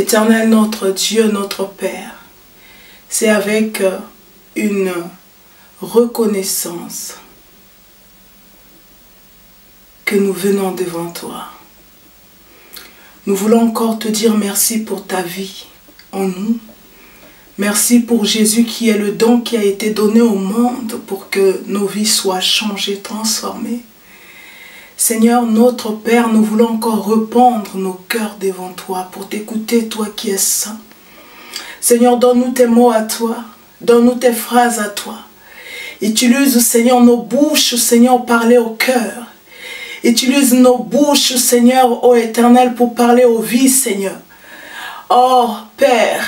Éternel notre Dieu, notre Père, c'est avec une reconnaissance que nous venons devant toi. Nous voulons encore te dire merci pour ta vie en nous. Merci pour Jésus qui est le don qui a été donné au monde pour que nos vies soient changées, transformées. Seigneur, notre Père, nous voulons encore répandre nos cœurs devant toi pour t'écouter, toi qui es saint. Seigneur, donne-nous tes mots à toi, donne-nous tes phrases à toi. Utilise, Seigneur, nos bouches, Seigneur, pour parler au cœur. Utilise nos bouches, Seigneur, ô Éternel, pour parler aux vies, Seigneur. Oh, Père,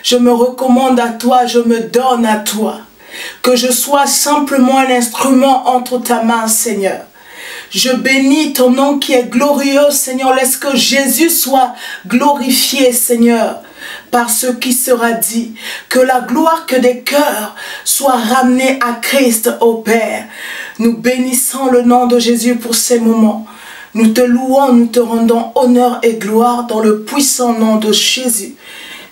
je me recommande à toi, je me donne à toi. Que je sois simplement un instrument entre ta main, Seigneur. Je bénis ton nom qui est glorieux, Seigneur. Laisse que Jésus soit glorifié, Seigneur, par ce qui sera dit. Que la gloire que des cœurs soit ramenée à Christ, ô Père. Nous bénissons le nom de Jésus pour ces moments. Nous te louons, nous te rendons honneur et gloire dans le puissant nom de Jésus.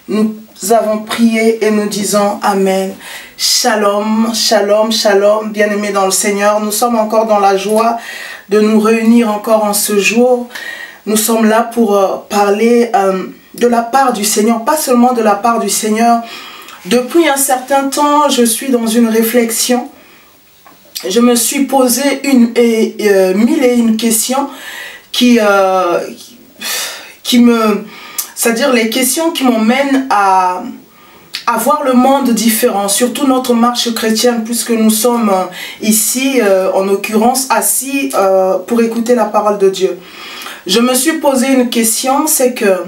Nous avons prié et nous disons Amen. Shalom, shalom, shalom, bien-aimés dans le Seigneur. Nous sommes encore dans la joie de nous réunir encore en ce jour. Nous sommes là pour parler de la part du Seigneur, pas seulement de la part du Seigneur. Depuis un certain temps, je suis dans une réflexion. Je me suis posé mille et une questions c'est-à-dire les questions qui m'emmènent à voir le monde différent, surtout notre marche chrétienne, puisque nous sommes ici, en l'occurrence, assis pour écouter la parole de Dieu. Je me suis posé une question, c'est que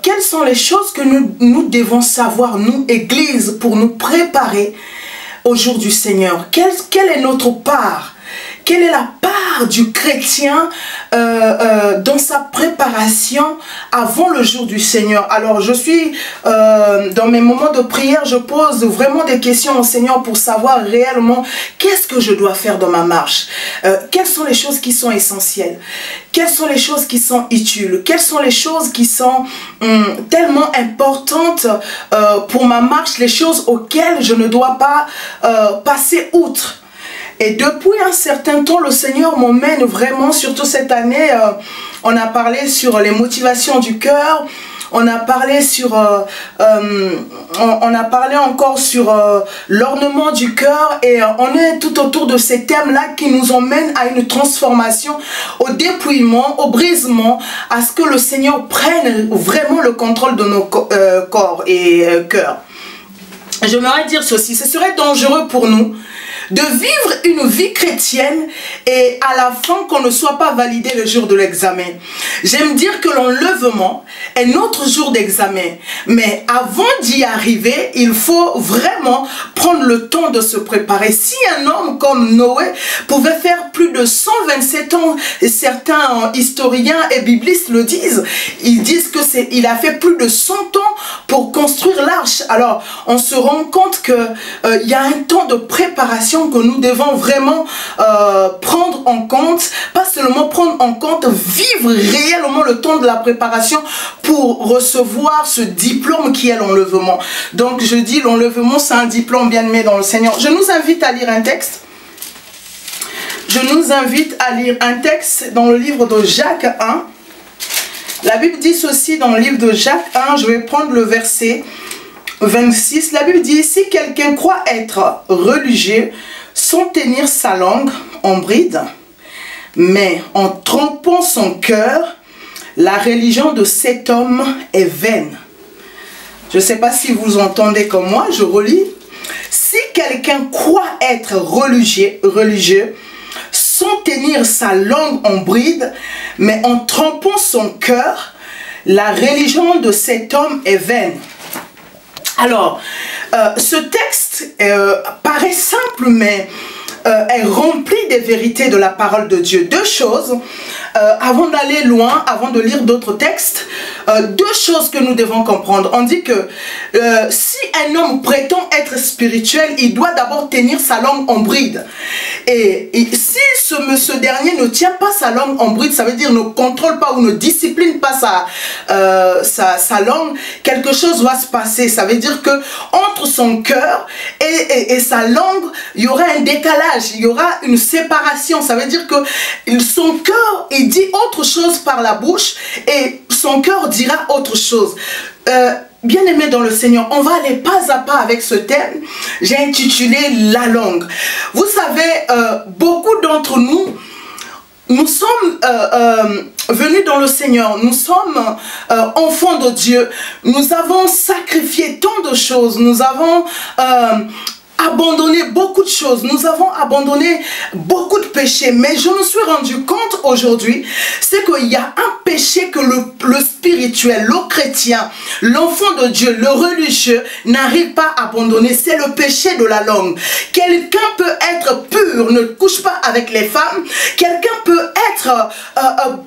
quelles sont les choses que nous devons savoir, nous, Église, pour nous préparer au jour du Seigneur? Quelle est notre part? Quelle est la part du chrétien dans sa préparation avant le jour du Seigneur? Alors je suis dans mes moments de prière, je pose vraiment des questions au Seigneur pour savoir réellement qu'est-ce que je dois faire dans ma marche. Quelles sont les choses qui sont essentielles? Quelles sont les choses qui sont utiles? Quelles sont les choses qui sont tellement importantes pour ma marche? Les choses auxquelles je ne dois pas passer outre. Et depuis un certain temps, le Seigneur m'emmène vraiment, surtout cette année, on a parlé sur les motivations du cœur, on a parlé encore sur l'ornement du cœur, et on est tout autour de ces thèmes-là qui nous emmènent à une transformation, au dépouillement, au brisement, à ce que le Seigneur prenne vraiment le contrôle de nos corps et cœurs. J'aimerais dire ceci, ce serait dangereux pour nous de vivre une vie chrétienne et à la fin qu'on ne soit pas validé le jour de l'examen. J'aime dire que l'enlèvement est notre jour d'examen. Mais avant d'y arriver, il faut vraiment prendre le temps de se préparer. Si un homme comme Noé pouvait faire plus de 127 ans, et certains historiens et biblistes le disent, ils disent que il a fait plus de 100 ans pour construire l'arche. Alors, on se rend compte que il y a un temps de préparation que nous devons vraiment prendre en compte, pas seulement prendre en compte, vivre réellement le temps de la préparation pour recevoir ce diplôme qui est l'enlèvement. Donc je dis l'enlèvement c'est un diplôme bien-aimé dans le Seigneur. Je nous invite à lire un texte. Je nous invite à lire un texte dans le livre de Jacques 1. La Bible dit ceci dans le livre de Jacques 1, je vais prendre le verset 26. La Bible dit, si quelqu'un croit être religieux sans tenir sa langue en bride, mais en trompant son cœur, la religion de cet homme est vaine. Je ne sais pas si vous entendez comme moi, je relis. Si quelqu'un croit être religieux sans tenir sa langue en bride, mais en trompant son cœur, la religion de cet homme est vaine. Alors, ce texte paraît simple, mais est remplie des vérités de la parole de Dieu. Deux choses, avant d'aller loin, avant de lire d'autres textes, deux choses que nous devons comprendre. On dit que si un homme prétend être spirituel, il doit d'abord tenir sa langue en bride. Et si ce dernier ne tient pas sa langue en bride, ça veut dire ne contrôle pas ou ne discipline pas sa langue, quelque chose va se passer. Ça veut dire que entre son cœur et sa langue, il y aura un décalage, il y aura une séparation. Ça veut dire que son cœur, il dit autre chose par la bouche et son cœur dira autre chose. Bien-aimés dans le Seigneur, on va aller pas à pas avec ce thème. J'ai intitulé la langue. Vous savez, beaucoup d'entre nous, nous sommes venus dans le Seigneur, nous sommes enfants de Dieu, nous avons sacrifié tant de choses, nous avons abandonné beaucoup de choses, nous avons abandonné beaucoup de péchés, mais je me suis rendu compte aujourd'hui, c'est qu'il y a un péché que le spirituel, le chrétien, l'enfant de Dieu, le religieux n'arrive pas à abandonner, c'est le péché de la langue. Quelqu'un peut être pur, ne couche pas avec les femmes, quelqu'un peut être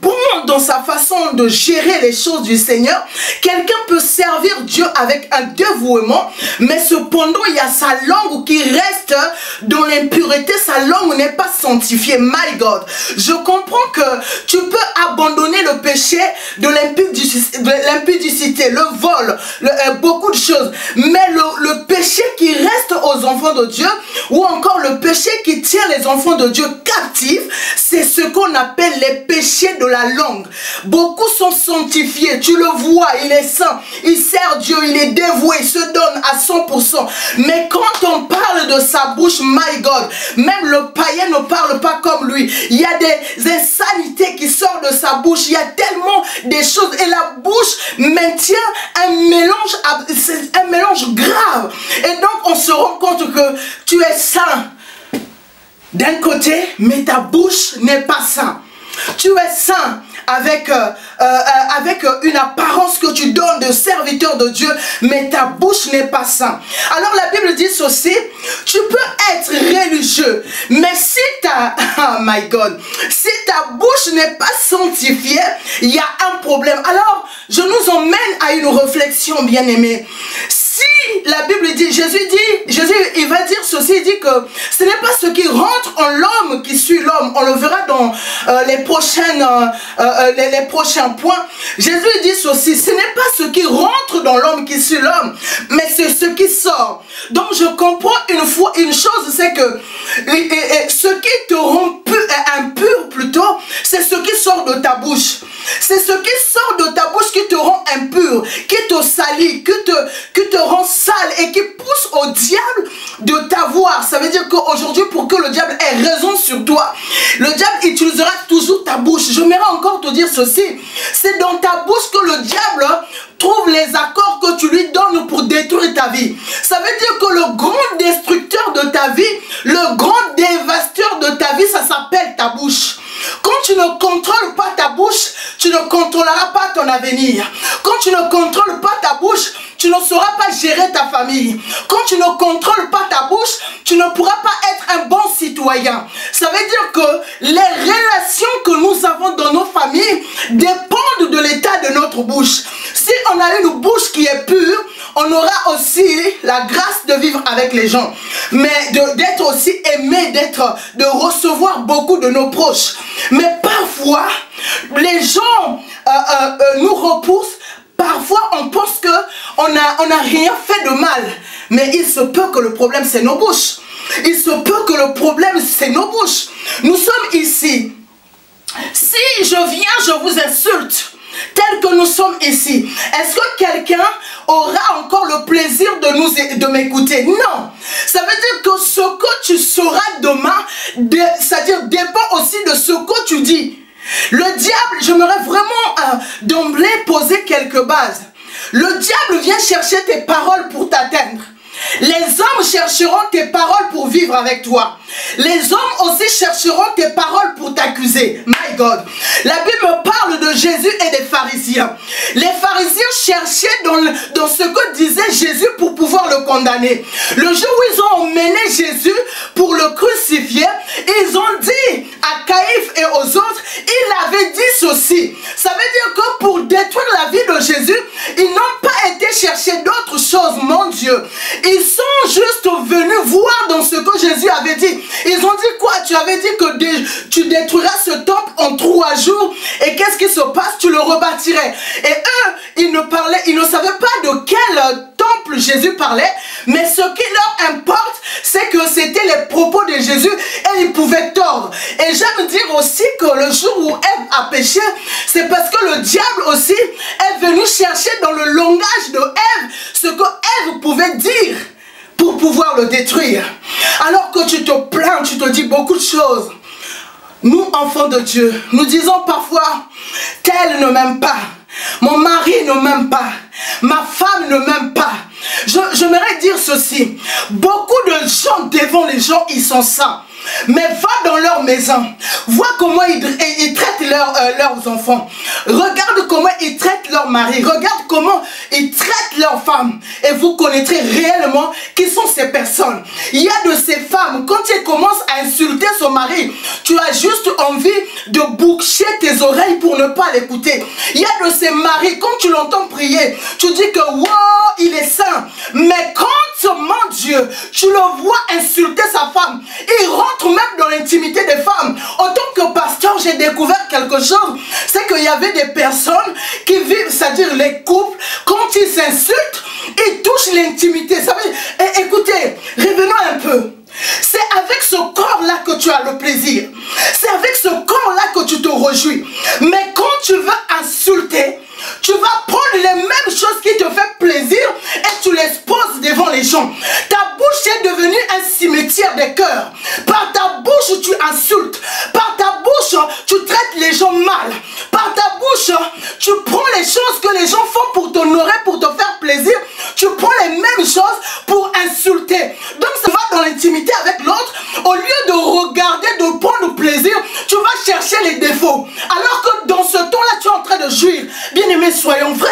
bon dans sa façon de gérer les choses du Seigneur, quelqu'un peut servir Dieu avec un dévouement, mais cependant il y a sa langue qui reste dans l'impureté, sa langue n'est pas sanctifiée. My God, je comprends que tu peux abandonner le péché de l'impudicité, le vol, beaucoup de choses, mais le péché qui reste aux enfants de Dieu, ou encore le péché qui tient les enfants de Dieu captifs, c'est ce qu'on appelle les péchés de la langue. Beaucoup sont sanctifiés, tu le vois, il est saint, il sert Dieu, il est dévoué, il se donne à 100%, mais quand on parle de sa bouche, my God, même le païen ne parle pas comme lui. Il y a des insanités qui sortent de sa bouche, il y a tellement des choses, et la bouche maintient un mélange grave, et donc on se rend compte que tu es saint d'un côté, mais ta bouche n'est pas sainte. Tu es saint avec une apparence que tu donnes de serviteur de Dieu, mais ta bouche n'est pas sainte. Alors la Bible dit ceci, tu peux être religieux, mais si oh my God, si ta bouche n'est pas sanctifiée, il y a un problème. Alors je nous emmène à une réflexion, bien aimée. Si la Bible dit, Jésus il va dire ceci, il dit que ce n'est pas ce qui rentre en l'homme qui suit l'homme. On le verra dans les prochains points. Jésus dit ceci, ce n'est pas ce qui rentre dans l'homme qui suit l'homme, mais c'est ce qui sort. Donc je comprends une chose, c'est que ce qui te rend impur plutôt, c'est ce qui sort de ta bouche. C'est ce qui sort de ta bouche qui te rend impur, qui te salit, qui te rend sale et qui pousse au diable de t'avoir. Ça veut dire qu'aujourd'hui, pour que le diable ait raison sur toi, le diable utilisera toujours ta bouche. J'aimerais encore te dire ceci, c'est dans ta bouche que le diable trouve les accords que tu lui donnes pour détruire ta vie. Ça veut dire que le grand destructeur de ta vie, le grand dévastateur de ta vie, ça s'appelle ta bouche. Quand tu ne contrôles pas ta bouche, tu ne contrôleras pas ton avenir. Quand tu ne contrôles pas ta bouche, tu ne sauras pas gérer ta famille. Quand tu ne contrôles pas ta bouche, tu ne pourras pas être un bon citoyen. Ça veut dire que les relations que nous avons dans nos familles dépendent de l'état de notre bouche. Si on a une bouche qui est pure, on aura aussi la grâce de vivre avec les gens, mais d'être aussi aimé, de recevoir beaucoup de nos proches. Mais parfois, les gens nous repoussent. Parfois, on pense qu'on n'a rien fait de mal. Mais il se peut que le problème, c'est nos bouches. Il se peut que le problème, c'est nos bouches. Nous sommes ici. Si je viens, je vous insulte, tel que nous sommes ici, est-ce que quelqu'un aura encore le plaisir de m'écouter? Non. Ça veut dire que ce que tu sauras demain, c'est-à-dire dépend aussi de ce que tu dis. Le diable, j'aimerais vraiment d'emblée poser quelques bases. Le diable vient chercher tes paroles pour t'atteindre. Les hommes chercheront tes paroles pour vivre avec toi. Les hommes aussi chercheront tes paroles pour t'accuser. My God. La Bible parle de Jésus et des pharisiens. Les pharisiens cherchaient dans ce que disait Jésus pour pouvoir le condamner. Le jour où ils ont emmené Jésus pour le crucifier, ils ont dit à Caïphe et aux autres, il avait dit ceci. Ça veut dire que pour détruire la vie de Jésus, ils n'ont pas été chercher d'autres choses, mon Dieu. Ils sont juste venus voir dans ce que Jésus avait dit. Ils ont dit quoi? Tu avais dit que tu détruiras ce temple en 3 jours. Et qu'est-ce qui se passe? Tu le rebâtirais. Et eux, ils ne savaient pas de quel temple Jésus parlait. Mais ce qui leur importe, c'est que c'était les propos de Jésus et ils pouvaient tordre. Et j'aime dire aussi que le jour où Ève a péché, c'est parce que le diable aussi est venu chercher dans le langage de Ève ce que Ève pouvait dire pour pouvoir le détruire. Alors que tu te plains, tu te dis beaucoup de choses. Nous, enfants de Dieu, nous disons parfois, tel ne m'aime pas, mon mari ne m'aime pas, ma femme ne m'aime pas. J'aimerais dire ceci, beaucoup de gens devant les gens, ils sont saints. Mais va dans leur maison, vois comment ils traitent leurs enfants. Regarde comment ils traitent leur mari. Regarde comment ils traitent leurs femmes. Et vous connaîtrez réellement qui sont ces personnes. Il y a de ces femmes, quand elles commencent à insulter son mari, tu as juste envie de boucher tes oreilles pour ne pas l'écouter. Il y a de ces maris, quand tu l'entends prier, tu dis que wow, il est saint. Mais quand, mon Dieu, tu le vois insulter sa femme, il rentre même dans l'intimité des femmes. En tant que pasteur, j'ai découvert quelque chose. C'est qu'il y avait des personnes qui vivent, c'est-à-dire les couples, quand ils s'insultent, ils touchent l'intimité. Écoutez, revenons un peu. C'est avec ce corps-là que tu as le plaisir. C'est avec ce corps-là que tu te réjouis. Mais quand tu veux insulter, tu vas prendre les mêmes choses qui te font plaisir et tu les poses devant les gens. Ta bouche est devenue un cimetière des cœurs. Par ta bouche, tu insultes. Par ta bouche, tu traites les gens mal. Par ta bouche, tu prends les choses que les gens font pour t'honorer, pour te faire plaisir. Tu prends les mêmes choses pour insulter. Donc ça va dans l'intimité avec l'autre. Au lieu de regarder, de prendre plaisir, tu vas chercher les défauts. Alors que dans ce temps-là, tu es en train de jouir. Bien aimé, soyons vrais.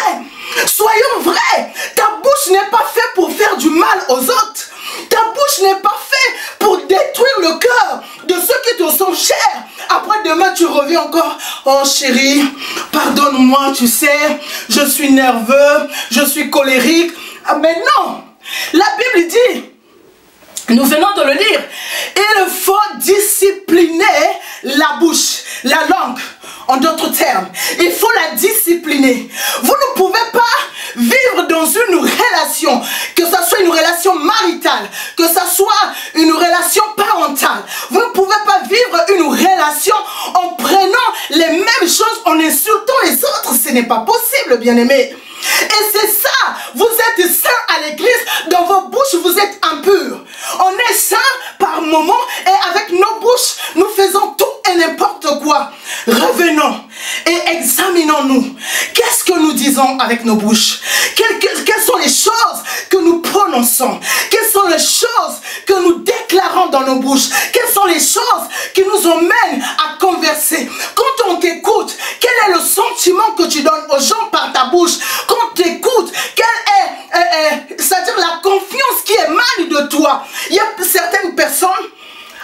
Soyons vrais. Ta bouche n'est pas faite pour faire du mal aux autres. Ta bouche n'est pas faite pour détruire le cœur de ceux qui te sont chers. Après demain, tu reviens encore. Oh chérie, pardonne-moi, tu sais, je suis nerveux, je suis colérique. Ah, mais non, la Bible dit, nous venons de le lire, il faut discipliner la bouche, la langue. En d'autres termes, il faut la discipliner. Vous ne pouvez pas vivre dans une relation, que ce soit une relation maritale, que ce soit une relation parentale. Vous ne pouvez pas vivre une relation en prenant les mêmes choses, en insultant les autres. Ce n'est pas possible, bien-aimés. Et c'est ça, vous êtes saints à l'église, dans vos bouches vous êtes impurs. On est saints par moment et avec nos bouches, nous faisons tout et n'importe quoi. Revenons et examinons-nous. Qu'est-ce que nous disons avec nos bouches? Quelles sont les choses que nous prononçons? Quelles sont les choses que nous déclarons dans nos bouches? Quelles sont les choses qui nous emmènent à converser? Quand on t'écoute, quel est le sentiment que tu donnes aux gens par ta bouche? Quand tu écoutes, quelle est, c'est-à-dire la confiance qui émane de toi? Il y a certaines personnes,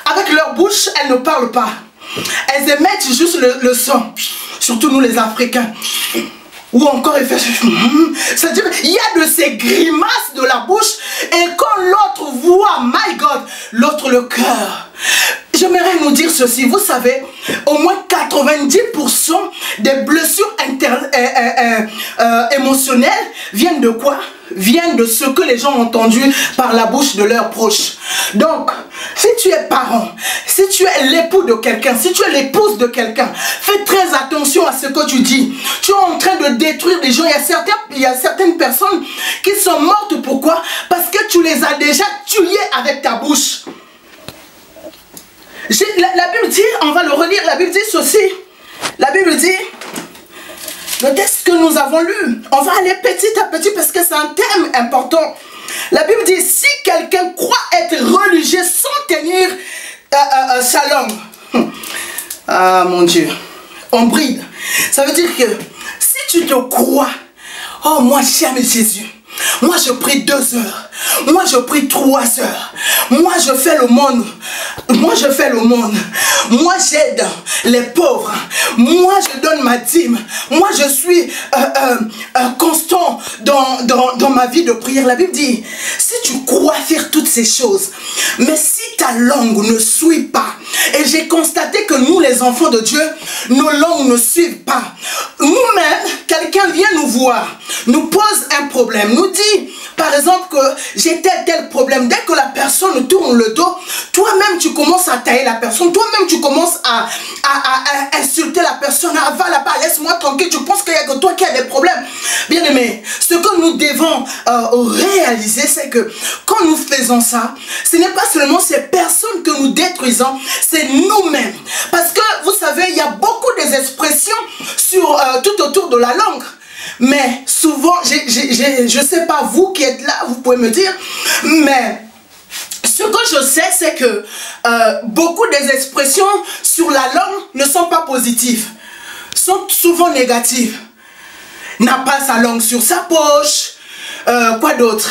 avec leur bouche, elles ne parlent pas. Elles émettent juste le son. Surtout nous les Africains. Ou encore il fait... C'est-à-dire, il y a de ces grimaces de la bouche. Et quand l'autre voit, my God, l'autre le cœur. J'aimerais nous dire ceci. Vous savez, au moins 90% des blessures émotionnelles viennent de quoi? Viennent de ce que les gens ont entendu par la bouche de leurs proches. Donc, si tu es parent, si tu es l'époux de quelqu'un, si tu es l'épouse de quelqu'un, fais très attention à ce que tu dis. Tu es en train de détruire des gens. Il y a certaines personnes qui sont mortes. Pourquoi? Parce que tu les as déjà tuées avec ta bouche. La Bible dit, on va le relire, la Bible dit ceci. La Bible dit, le texte que nous avons lu, on va aller petit à petit parce que c'est un thème important. La Bible dit, si quelqu'un croit être religieux sans tenir sa langue. Ah mon Dieu. en bride. Ça veut dire que si tu te crois, oh moi j'aime Jésus, moi je prie 2 heures, moi je prie 3 heures, moi je fais le monde, moi j'aide les pauvres, moi je donne ma dîme, moi je suis constant dans ma vie de prière. La Bible dit, si tu crois faire toutes ces choses, mais si ta langue ne suit pas, et j'ai constaté que nous les enfants de Dieu, nos langues ne suivent pas. Nous-mêmes, quelqu'un vient nous voir, nous pose un problème, nous dit par exemple que j'ai tel problème. Dès que la personne tourne le dos, toi-même tu commences à tailler la personne, toi-même tu commences à insulter la personne. Ah, va là-bas, laisse-moi tranquille, tu penses qu'il n'y a que toi qui as des problèmes. Bien aimé, ce que nous devons réaliser, c'est que quand nous faisons ça, ce n'est pas seulement ces personnes que nous détruisons, c'est nous-mêmes. Parce que vous savez, il y a beaucoup d'expressions sur tout autour de la langue. Mais souvent, je ne sais pas vous qui êtes là, vous pouvez me dire, mais ce que je sais, c'est que beaucoup des expressions sur la langue ne sont pas positives, sont souvent négatives. N'a pas sa langue sur sa poche, quoi d'autre?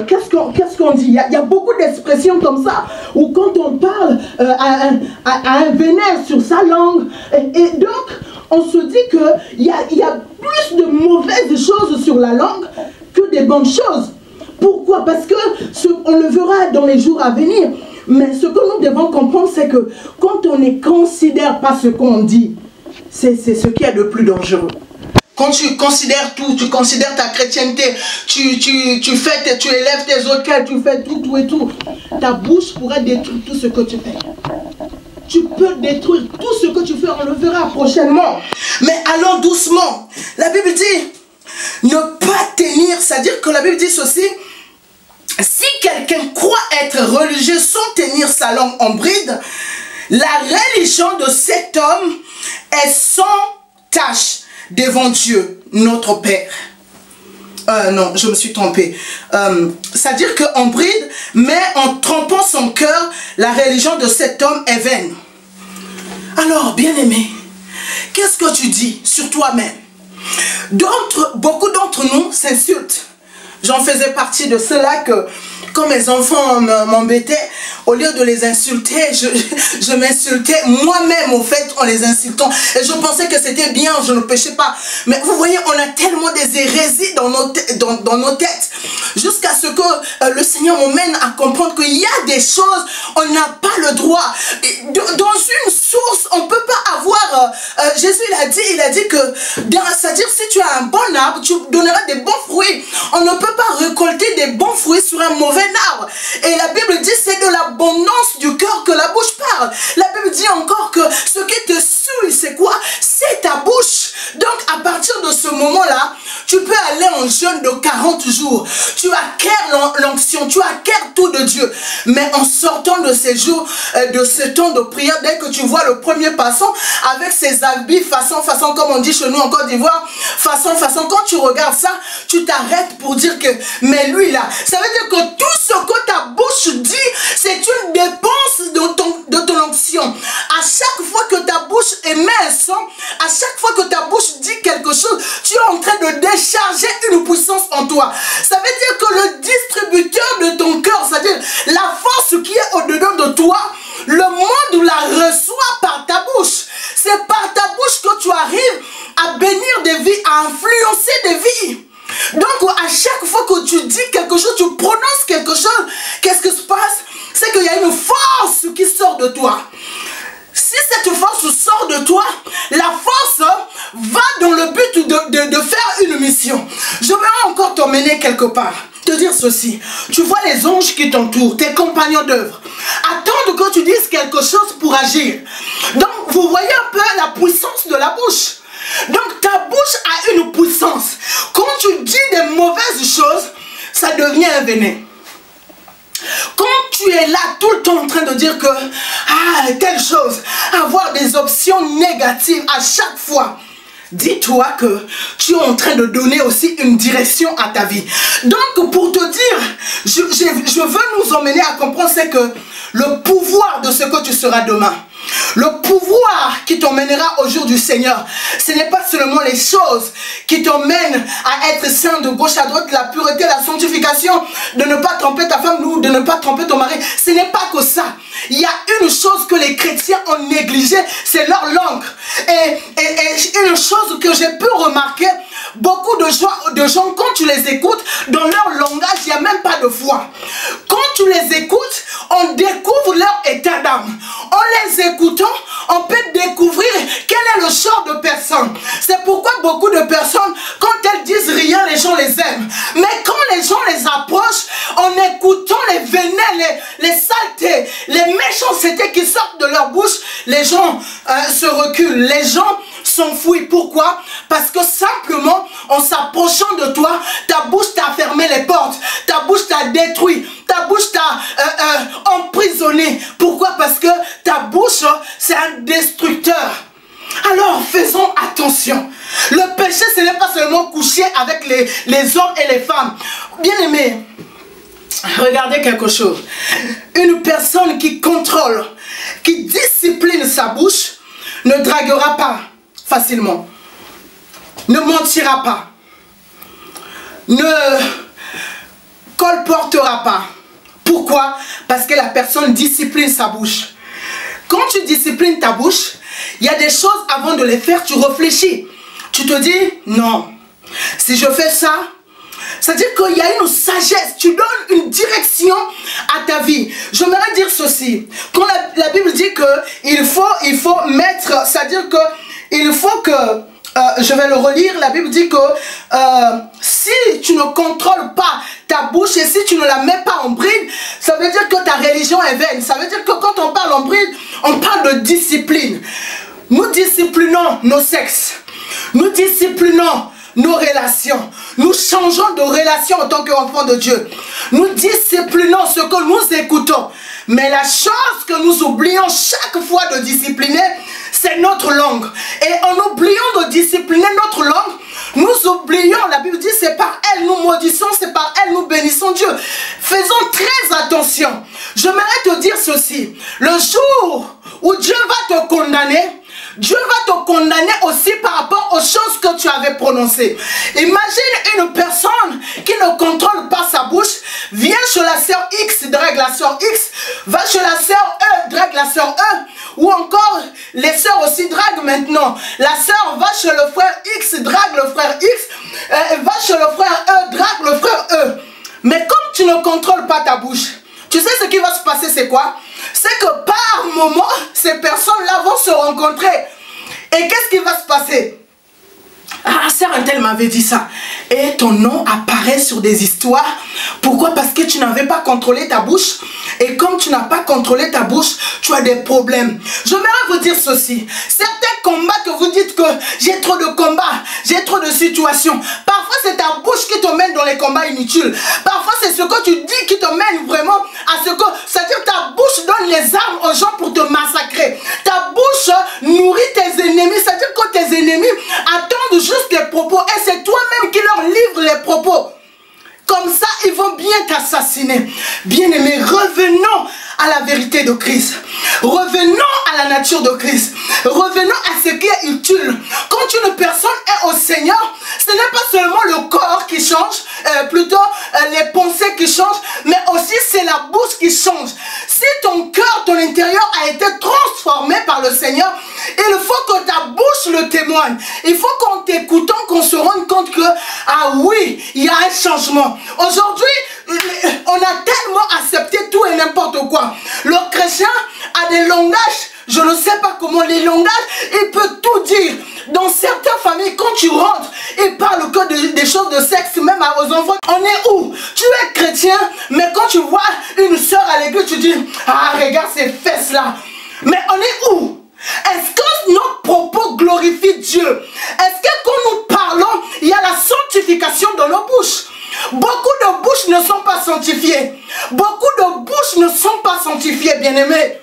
Qu'est-ce qu'on dit? Il y a beaucoup d'expressions comme ça, où quand on parle à un vénère sur sa langue, et donc on se dit qu'il y a plus de mauvaises choses sur la langue que des bonnes choses. Pourquoi? Parce que on le verra dans les jours à venir. Mais ce que nous devons comprendre, c'est que quand on ne considère pas ce qu'on dit, c'est ce qui est le plus dangereux. Quand tu considères tout, tu considères ta chrétienté, tu élèves tes autres, tu fais tout et tout, ta bouche pourrait détruire tout ce que tu fais. Tu peux détruire tout ce que tu fais, on le verra prochainement. Mais allons doucement. La Bible dit, ne pas tenir, c'est-à-dire que la Bible dit ceci, si quelqu'un croit être religieux sans tenir sa langue en bride, la religion de cet homme est sans tâche devant Dieu, notre Père. Non, je me suis trompée. C'est-à-dire qu'en bride, mais en trompant son cœur, la religion de cet homme est vaine. Alors, bien-aimé, qu'est-ce que tu dis sur toi-même? Beaucoup d'entre nous s'insultent. J'en faisais partie de ceux-là que, quand mes enfants m'embêtaient, au lieu de les insulter, je m'insultais moi-même au fait en les insultant. Et je pensais que c'était bien, je ne péchais pas. Mais vous voyez, on a tellement des hérésies dans nos têtes. Jusqu'à ce que le Seigneur m'emmène à comprendre qu'il y a des choses, on n'a pas le droit. Dans une source, on ne peut pas avoir... Jésus il a dit que, c'est-à-dire si tu as un bon arbre, tu donneras des bons fruits. On ne peut pas récolter des bons fruits sur un mauvais arbre. Et la Bible dit c'est de l'abondance du cœur que la bouche parle. La Bible dit encore que ce qui te souille, c'est quoi? C'est ta bouche. Donc à partir de ce moment-là, tu peux aller en jeûne de 40 jours. Tu acquiers l'onction, tu acquiers tout de Dieu. Mais en sortant de ces jours, de ce temps de prière, dès que tu vois le premier passant avec ses habits façon, comme on dit chez nous en Côte d'Ivoire, façon, quand tu regardes ça, tu t'arrêtes pour dire que, mais lui là, ça veut dire que tout ce que ta bouche dit, c'est une dépense de ton onction. À chaque fois que ta bouche émet un son, à chaque fois que ta bouche dit quelque chose, tu es en train de décharger une puissance en toi. Ça veut dire que le distributeur de ton cœur, c'est-à-dire la force qui est au-dedans de toi, le monde la reçoit par ta bouche. C'est par ta bouche que tu arrives à bénir des vies, à influencer des vies. Donc à chaque fois que tu dis quelque chose, tu prononces quelque chose, qu'est-ce qui se passe? C'est qu'il y a une force qui sort de toi. Si cette force sort de toi, la force va dans le but de faire une mission. Je vais encore t'emmener quelque part. Te dire ceci, tu vois les anges qui t'entourent, tes compagnons d'œuvre, attendent que tu dises quelque chose pour agir. Donc vous voyez un peu la puissance de la bouche. Donc ta bouche a une puissance. Quand tu dis des mauvaises choses, ça devient un venin. Quand tu es là tout le temps en train de dire que telle chose, avoir des options négatives à chaque fois, dis-toi que tu es en train de donner aussi une direction à ta vie. Donc pour te dire, je veux nous emmener à comprendre, c'est que le pouvoir de ce que tu seras demain, Le pouvoir qui t'emmènera au jour du Seigneur, ce n'est pas seulement les choses qui t'emmènent à être saint de gauche à droite, la pureté, la sanctification, de ne pas tromper ta femme ou de ne pas tromper ton mari. Ce n'est pas que ça. Il y a une chose que les chrétiens ont négligée, c'est leur langue. Et une chose que j'ai pu remarquer, beaucoup de gens, quand tu les écoutes, dans leur langage, il n'y a même pas de foi. Quand tu les écoutes, on découvre leur état d'âme. En les écoutant, on peut découvrir quel est le genre de personne. C'est pourquoi beaucoup de personnes, quand elles disent rien, les gens les aiment. Mais quand les gens les approchent, en écoutant les venin, les saletés, les méchancetés qui sortent de leur bouche, les gens se reculent, les gens s'enfuient. Pourquoi? Parce que simplement, en s'approchant de toi, ta bouche t'a fermé les portes, ta bouche t'a détruit, ta bouche t'a emprisonné. Pourquoi? Parce que ta bouche, c'est un destructeur. Alors, faisons attention. Le péché, ce n'est pas seulement coucher avec les hommes et les femmes. Bien aimés, regardez quelque chose. Une personne qui contrôle, qui discipline sa bouche, ne draguera pas facilement, ne mentira pas, ne colportera pas. Pourquoi? Parce que la personne discipline sa bouche. Quand tu disciplines ta bouche, il y a des choses avant de les faire, tu réfléchis. Tu te dis, non, si je fais ça, c'est-à-dire qu'il y a une sagesse, tu donnes une direction à ta vie. J'aimerais dire ceci, quand la Bible dit qu'il faut mettre, c'est-à-dire qu'il faut que, je vais le relire, la Bible dit que si tu ne contrôles pas ta bouche et si tu ne la mets pas en bride, ça veut dire que ta religion est vaine. Ça veut dire que quand on parle en bride, on parle de discipline. Nous disciplinons nos sexes, nous disciplinons nos relations, nous changeons de relation en tant qu'enfants de Dieu, nous disciplinons ce que nous écoutons. Mais la chose que nous oublions chaque fois de discipliner, c'est notre langue. Et en oubliant de discipliner notre langue, nous oublions, la Bible dit, c'est par elle nous maudissons, c'est par elle nous bénissons Dieu. Faisons très attention. J'aimerais te dire ceci, le jour où Dieu va te condamner, Dieu va te condamner aussi par rapport aux choses que tu avais prononcées. Imagine une personne qui ne contrôle pas sa bouche, vient chez la sœur X, drague la sœur X, va chez la sœur E, drague la sœur E, ou encore les sœurs aussi draguent maintenant. La sœur va chez le frère X, drague le frère X, va chez le frère E, drague le frère E. Mais comme tu ne contrôles pas ta bouche, tu sais ce qui va se passer, c'est quoi? C'est que par moment, ces personnes-là vont se rencontrer. Et qu'est-ce qui va se passer? Ah, sœur Intel m'avait dit ça. Et ton nom apparaît sur des histoires. Pourquoi? Parce que tu n'avais pas contrôlé ta bouche. Et comme tu n'as pas contrôlé ta bouche, tu as des problèmes. J'aimerais vous dire ceci. Certains combats que vous dites que j'ai trop de combats, j'ai trop de situations. Parfois, c'est ta bouche qui te mène dans les combats inutiles. Parfois, c'est ce que tu dis qui te mène vraiment à ce que... C'est-à-dire ta bouche donne les armes aux gens pour te massacrer. Ta bouche nourrit tes ennemis. C'est-à-dire que tes ennemis attendent juste les propos. Et c'est toi-même qui leur livre les propos. Comme ça, ils vont bien t'assassiner. Bien-aimés, revenons à la vérité de Christ. Revenons à la nature de Christ. Revenons à ce qui est utile. Quand une personne est au Seigneur, ce n'est pas seulement le corps qui change, plutôt les pensées qui changent, mais aussi c'est la bouche qui change. Si ton cœur, ton intérieur a été transformé par le Seigneur, il faut que ta bouche le témoigne. Il faut qu'en t'écoutant, qu'on se rende compte que, ah oui, il y a un changement. Aujourd'hui, on a tellement accepté tout et n'importe quoi. Le chrétien a des langages, je ne sais pas comment les langages, il peut tout dire. Dans certaines familles, quand tu rentres, ils parlent que des choses de sexe, même aux enfants. On est où? Tu es chrétien, mais quand tu vois une soeur à l'église, tu dis, ah regarde ces fesses là. Mais on est où? Est-ce que nos propos glorifient Dieu? Est-ce que quand nous parlons, il y a la sanctification dans nos bouches? Beaucoup de bouches ne sont pas sanctifiées. Beaucoup de bouches ne sont pas sanctifiées, bien-aimés.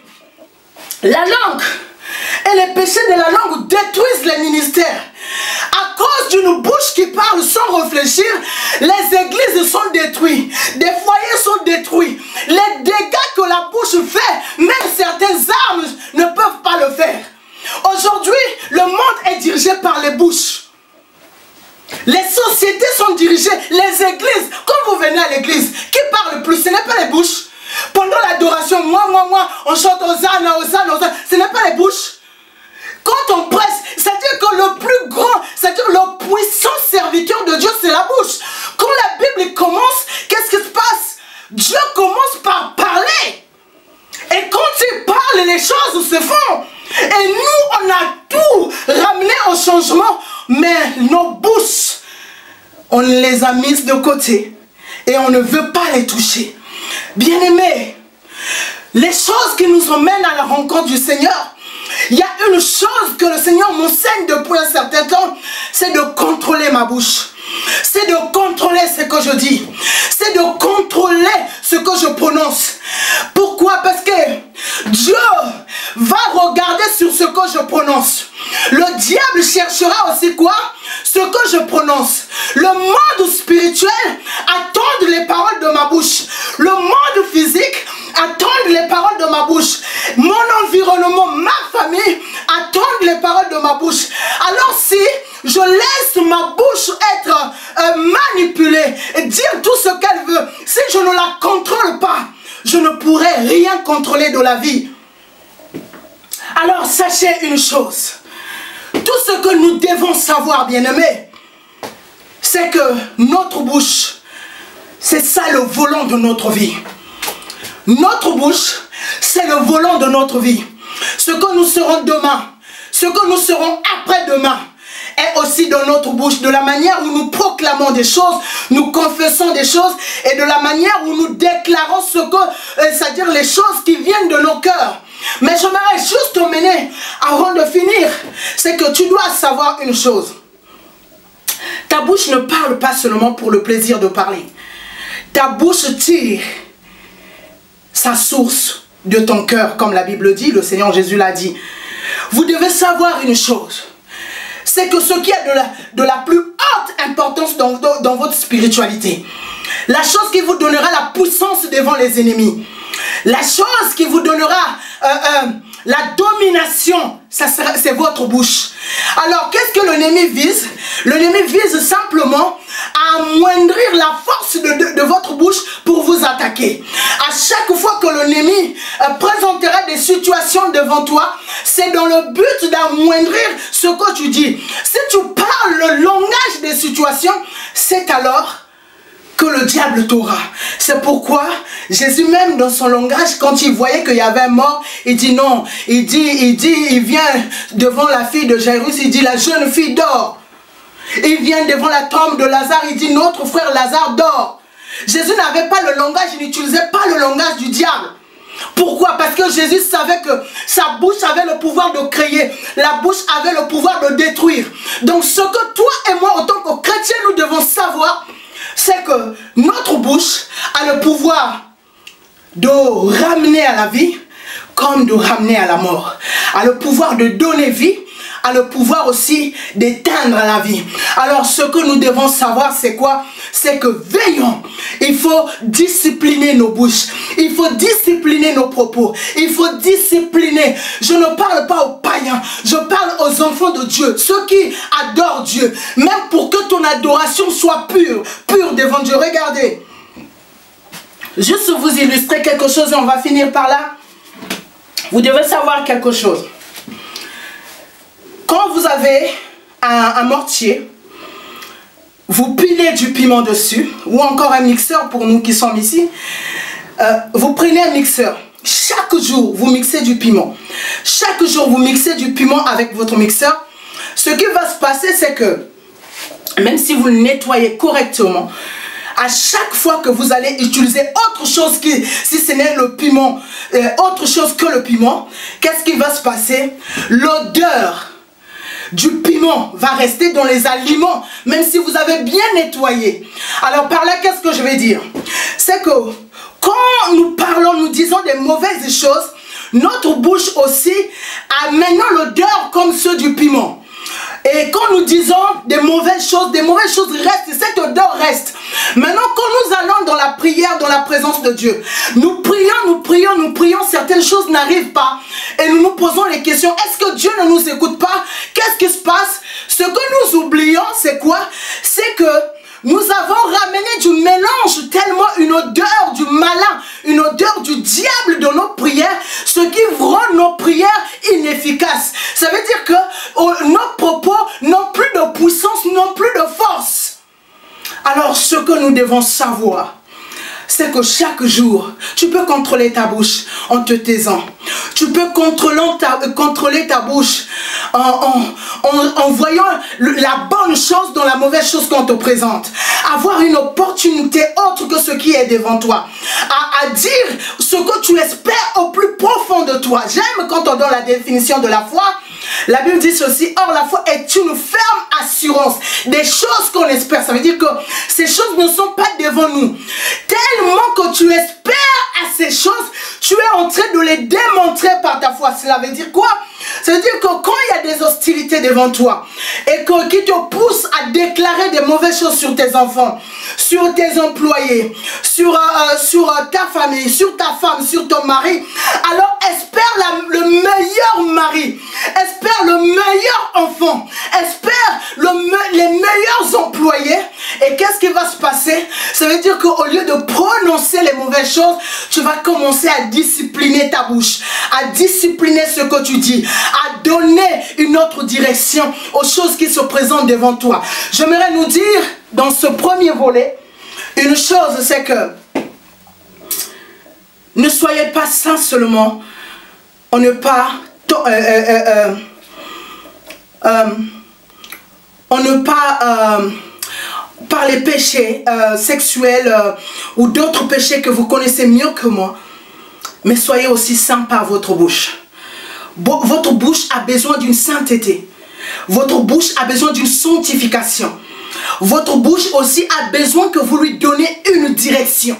La langue et les péchés de la langue détruisent les ministères. À cause d'une bouche qui parle sans réfléchir, les églises sont détruites, des foyers sont détruits. Les dégâts que la bouche fait, même certaines armes ne peuvent pas le bouche. Les sociétés sont dirigées, les églises, quand vous venez à l'église, qui parle le plus? Ce n'est pas les bouches. Pendant l'adoration, moi, on chante Hosanna, Hosanna, Hosanna. Ce n'est pas les bouches. Quand on presse, c'est-à-dire que le plus grand, c'est-à-dire le puissant serviteur de Dieu, c'est la bouche. Quand la Bible commence, qu'est-ce qui se passe? Dieu commence par parler. Et quand il parle, les choses se font. Et nous, on a tout ramené au changement. Mais nos bouches, on les a mises de côté. Et on ne veut pas les toucher. Bien-aimés, les choses qui nous emmènent à la rencontre du Seigneur, il y a une chose que le Seigneur m'enseigne depuis un certain temps, c'est de contrôler ma bouche. C'est de contrôler ce que je dis. C'est de contrôler ce que je prononce. Pourquoi? Parce que Dieu va regarder sur ce que je prononce. Le diable cherchera aussi quoi? Ce que je prononce. Le monde spirituel attend les paroles de ma bouche. Le monde physique attend les paroles de ma bouche. Mon environnement, ma famille attendent les paroles de ma bouche. Alors si je laisse ma bouche être manipulée et dire tout ce qu'elle veut, si je ne la contrôle pas, je ne pourrai rien contrôler de la vie. Alors sachez une chose, tout ce que nous devons savoir, bien-aimés, c'est que notre bouche, c'est ça le volant de notre vie. Notre bouche, c'est le volant de notre vie. Ce que nous serons demain, ce que nous serons après-demain, est aussi dans notre bouche, de la manière où nous proclamons des choses, nous confessons des choses, et de la manière où nous déclarons ce que, c'est-à-dire les choses qui viennent de nos cœurs. Mais j'aimerais juste t'emmener, avant de finir, c'est que tu dois savoir une chose. Ta bouche ne parle pas seulement pour le plaisir de parler. Ta bouche tire sa source de ton cœur, comme la Bible dit, le Seigneur Jésus l'a dit. Vous devez savoir une chose, c'est que ce qui est de la plus haute importance dans votre spiritualité, la chose qui vous donnera la puissance devant les ennemis, la chose qui vous donnera la domination, c'est votre bouche. Alors qu'est-ce que l'ennemi vise? L'ennemi vise simplement à amoindrir la force de votre bouche pour vous attaquer. À chaque fois que l'ennemi présentera des situations devant toi, c'est dans le but d'amoindrir ce que tu dis. Si tu parles le langage des situations, c'est alors que le diable t'aura. C'est pourquoi Jésus même dans son langage, quand il voyait qu'il y avait un mort, il dit non, il vient devant la fille de Jairus, il dit la jeune fille dort. Il vient devant la tombe de Lazare, il dit notre frère Lazare dort. Jésus n'avait pas le langage, il n'utilisait pas le langage du diable. Pourquoi? Parce que Jésus savait que sa bouche avait le pouvoir de créer, la bouche avait le pouvoir de détruire. Donc ce que toi et moi en tant que chrétiens nous devons savoir, c'est que notre bouche a le pouvoir de ramener à la vie comme de ramener à la mort. A le pouvoir de donner vie, a le pouvoir aussi d'éteindre la vie. Alors ce que nous devons savoir c'est quoi? C'est que veillons, il faut discipliner nos bouches, il faut discipliner nos propos, il faut discipliner. Je ne parle pas aux païens, je parle aux enfants de Dieu, ceux qui adorent Dieu, même pour que ton adoration soit pure, pure devant Dieu. Regardez, juste vous illustrer quelque chose et on va finir par là. Vous devez savoir quelque chose. Quand vous avez un mortier, vous pilez du piment dessus, ou encore un mixeur pour nous qui sommes ici, vous prenez un mixeur. Chaque jour, vous mixez du piment. Chaque jour, vous mixez du piment avec votre mixeur. Ce qui va se passer, c'est que, même si vous le nettoyez correctement, à chaque fois que vous allez utiliser autre chose, si ce n'est le piment, autre chose que le piment, qu'est-ce qui va se passer? L'odeur du piment va rester dans les aliments, même si vous avez bien nettoyé. Alors par là, qu'est-ce que je vais dire? C'est que quand nous parlons, nous disons des mauvaises choses, notre bouche aussi a maintenant l'odeur comme ceux du piment. Et quand nous disons des mauvaises choses restent, cette odeur reste. Maintenant, quand nous allons dans la prière, dans la présence de Dieu, nous prions, certaines choses n'arrivent pas. Et nous nous posons les questions, est-ce que Dieu ne nous écoute pas? Qu'est-ce qui se passe? Ce que nous nous avons ramené du mélange, tellement une odeur du malin, une odeur du diable dans nos prières, ce qui rend nos prières inefficaces. Ça veut dire que nos propos n'ont plus de puissance, n'ont plus de force. Alors ce que nous devons savoir, c'est que chaque jour, tu peux contrôler ta bouche en te taisant. Tu peux contrôler ta bouche en voyant la bonne chose dans la mauvaise chose qu'on te présente. Avoir une opportunité autre que ce qui est devant toi. À dire ce que tu espères au plus profond de toi. J'aime quand on donne la définition de la foi. La Bible dit ceci, or la foi est une ferme assurance des choses qu'on espère. Ça veut dire que ces choses ne sont pas devant nous. Tellement que tu espères à ces choses, tu es en train de les démontrer par ta foi. Cela veut dire quoi? Ça veut dire que quand il y a des hostilités devant toi et qui te poussent à déclarer des mauvaises choses sur tes enfants, sur tes employés, sur ta famille, sur ta femme, sur ton mari, alors espère le meilleur mari, espère le meilleur enfant, espère les meilleurs employés. Et qu'est-ce qui va se passer? Ça veut dire qu'au lieu de prononcer les mauvaises choses, tu vas commencer à discipliner ta bouche, à discipliner ce que tu dis, à donner une autre direction aux choses qui se présentent devant toi. J'aimerais nous dire dans ce premier volet, une chose, c'est que ne soyez pas saints seulement, on ne pas par les péchés sexuels ou d'autres péchés que vous connaissez mieux que moi, mais soyez aussi saints par votre bouche. Votre bouche a besoin d'une sainteté. Votre bouche a besoin d'une sanctification. Votre bouche aussi a besoin que vous lui donnez une direction.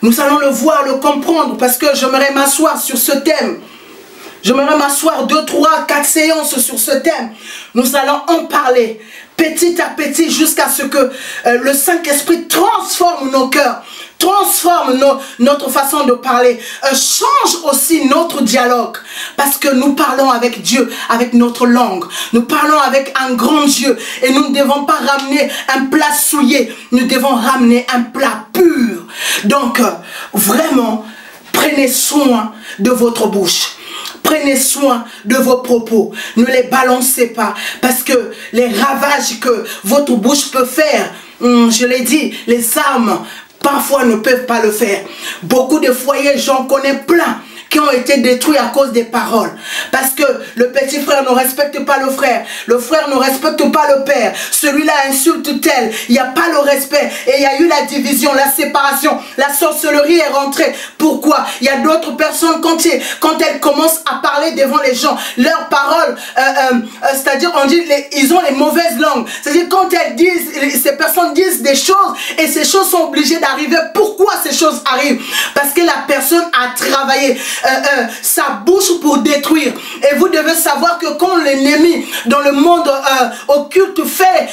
Nous allons le voir, le comprendre, parce que j'aimerais m'asseoir sur ce thème. J'aimerais m'asseoir 2, 3, 4 séances sur ce thème. Nous allons en parler petit à petit jusqu'à ce que le Saint-Esprit transforme nos cœurs, transforme notre façon de parler, change aussi notre dialogue. Parce que nous parlons avec Dieu, avec notre langue. Nous parlons avec un grand Dieu. Et nous ne devons pas ramener un plat souillé. Nous devons ramener un plat pur. Donc, vraiment, prenez soin de votre bouche. Prenez soin de vos propos. Ne les balancez pas. Parce que les ravages que votre bouche peut faire, je l'ai dit, les armes parfois ne peuvent pas le faire. Beaucoup de foyers, j'en connais plein, qui ont été détruits à cause des paroles. Parce que le petit frère ne respecte pas le frère ne respecte pas le père, celui-là insulte tel, il n'y a pas le respect, et il y a eu la division, la séparation, la sorcellerie est rentrée. Pourquoi? Il y a d'autres personnes, quand elles commencent à parler devant les gens, leurs paroles, c'est-à-dire on dit, ils ont les mauvaises langues, c'est-à-dire quand elles disent, ces personnes disent des choses, et ces choses sont obligées d'arriver. Pourquoi ces choses arrivent? Parce que la personne a travaillé sa bouche pour détruire. Et vous devez savoir que quand l'ennemi dans le monde occulte fait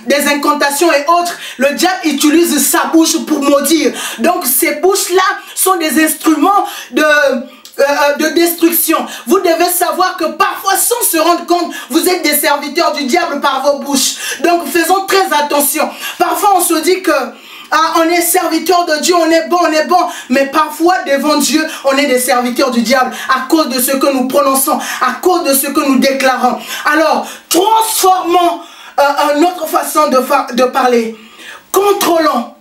des incantations et autres, le diable utilise sa bouche pour maudire. Donc ces bouches-là sont des instruments de destruction. Vous devez savoir que parfois, sans se rendre compte, vous êtes des serviteurs du diable par vos bouches. Donc faisons très attention. Parfois on se dit que on est serviteur de Dieu, on est bon, mais parfois devant Dieu, on est des serviteurs du diable à cause de ce que nous prononçons, à cause de ce que nous déclarons. Alors, transformons notre façon de parler, contrôlons,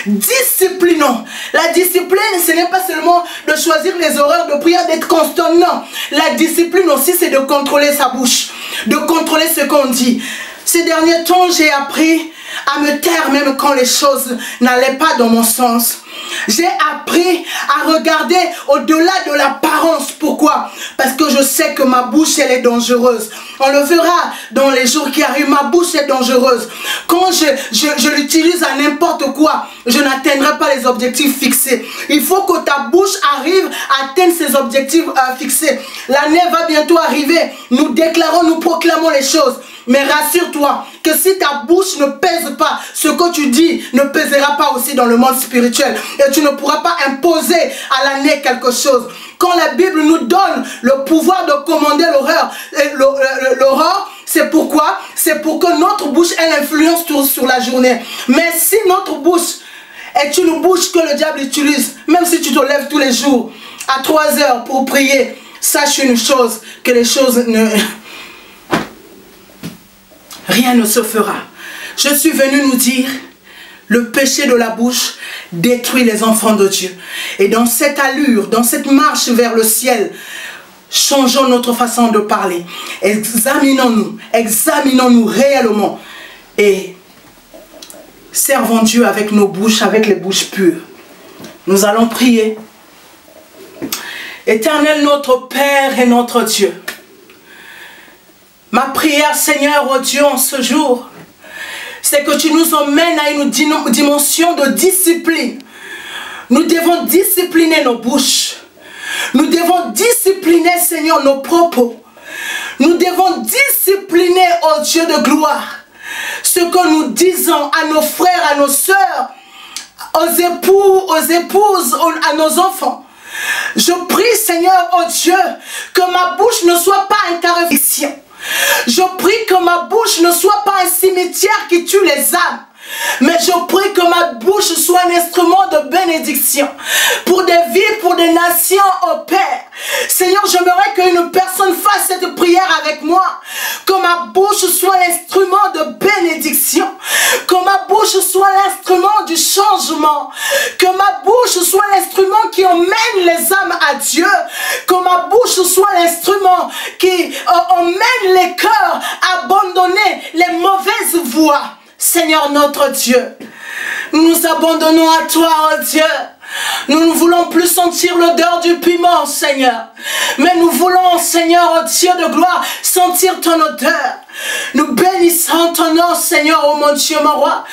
disciplinons. La discipline, ce n'est pas seulement de choisir les horaires de prière, d'être constant, non. La discipline aussi, c'est de contrôler sa bouche, de contrôler ce qu'on dit. Ces derniers temps, j'ai appris à me taire même quand les choses n'allaient pas dans mon sens. J'ai appris à regarder au-delà de l'apparence. Pourquoi? Parce que je sais que ma bouche, elle est dangereuse. On le verra dans les jours qui arrivent. Ma bouche est dangereuse. Quand je l'utilise à n'importe quoi, je n'atteindrai pas les objectifs fixés. Il faut que ta bouche arrive à atteindre ses objectifs fixés. L'année va bientôt arriver. Nous déclarons, nous proclamons les choses. Mais rassure-toi que si ta bouche ne pèse pas, ce que tu dis ne pèsera pas aussi dans le monde spirituel. Et tu ne pourras pas imposer à l'année quelque chose. Quand la Bible nous donne le pouvoir de commander l'horreur, C'est pourquoi? C'est pour que notre bouche ait l'influence sur la journée. Mais si notre bouche est une bouche que le diable utilise, même si tu te lèves tous les jours à 3 heures pour prier, sache une chose, que les choses ne... rien ne se fera. Je suis venu nous dire, le péché de la bouche détruit les enfants de Dieu. Et dans cette allure, dans cette marche vers le ciel, changeons notre façon de parler. Examinons-nous réellement. Et servons Dieu avec nos bouches, avec les bouches pures. Nous allons prier. Éternel notre Père et notre Dieu, ma prière, Seigneur, oh Dieu, en ce jour, c'est que tu nous emmènes à une dimension de discipline. Nous devons discipliner nos bouches. Nous devons discipliner, Seigneur, nos propos. Nous devons discipliner, oh Dieu de gloire, ce que nous disons à nos frères, à nos sœurs, aux époux, aux épouses, à nos enfants. Je prie, Seigneur, oh Dieu, que ma bouche ne soit pas un carrefour. Je prie que ma bouche ne soit pas un cimetière qui tue les âmes. Mais je prie que ma bouche soit un instrument de bénédiction pour des vies, pour des nations, oh Père. Seigneur, j'aimerais qu'une personne fasse cette prière avec moi. Que ma bouche soit l'instrument de bénédiction. Que ma bouche soit l'instrument du changement. Que ma bouche soit l'instrument qui emmène les âmes à Dieu. Que ma bouche soit l'instrument qui emmène les cœurs à abandonner les mauvaises voies. Seigneur notre Dieu, nous nous abandonnons à toi, oh Dieu. Nous ne voulons plus sentir l'odeur du piment, Seigneur. Mais nous voulons, Seigneur, oh Dieu de gloire, sentir ton odeur. Nous bénissons ton nom, Seigneur, oh mon Dieu, mon roi,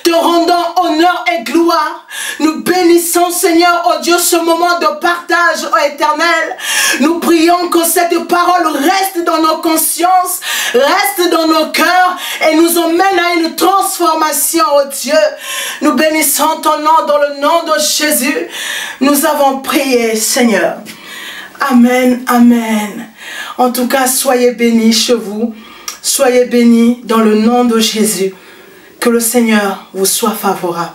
te rendant honneur et gloire. Nous bénissons, Seigneur, oh Dieu, ce moment de partage, oh Éternel. Nous prions que cette parole reste dans nos consciences, reste dans nos cœurs et nous emmène à une transformation, oh Dieu. Nous bénissons ton nom dans le nom de Jésus. Nous avons prié, Seigneur. Amen, amen. En tout cas, soyez bénis chez vous. Soyez bénis dans le nom de Jésus. Que le Seigneur vous soit favorable.